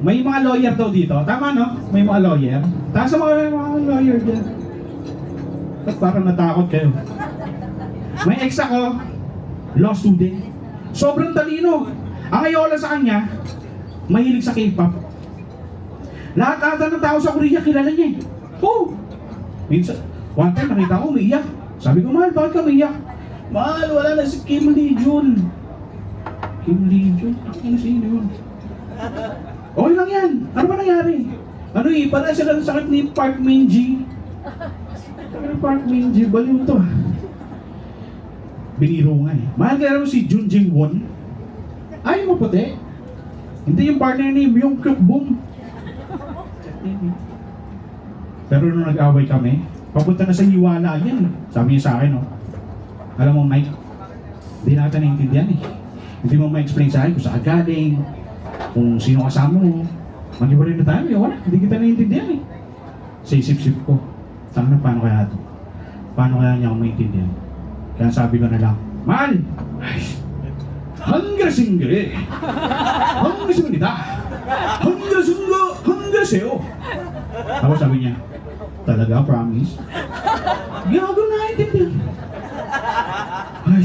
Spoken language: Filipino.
May mga lawyer daw dito. Tama, no? May mga lawyer. Taas sa mga lawyer dyan. Ba't parang natakot kayo? May ex ako, law student. Sobrang talino. Ang ayola sa kanya, mahilig sa K-pop. Lahat ata ng tao sa Korea kilala niya eh. Oh! Minsan, one time nakita ko umiiyak. Sabi ko, mahal, bakit ka umiiyak? Mahal, wala na si Kim Lee Jun. Kim Lee Jun? Ano sino yun? Okay lang yan. Ano ba nangyari? Ano eh, parang sila ng sakit ni Park Min-ji. Park Min-ji, baliw to. Biniro nga eh. Mahal ka naman si Jun Jin-won. Ay, mo puti. Hindi yung partner ni Myung Kyuk Boom. Pero nung nag-away kami, papunta na sa hiwala yan. Sabi niya sa akin, oh. Alam mo, Mike, hindi natin naiintindihan eh. Hindi mo ma-explain sa akin kung saan galing, kung sino kasama mo. Mag-iwalay na tayo, eh. Wala, hindi kita naiintindihan eh. Sa isip-isip ko, sana paano kaya ito? Paano kaya niya ako maintindihan? Kaya sabi ko na lang, Mahal! 한글싱글 한글싱글이다 한글싱글 한글세요. Tapos sabi niya, talaga, promise? Hindi ako naiintindihan. Ay,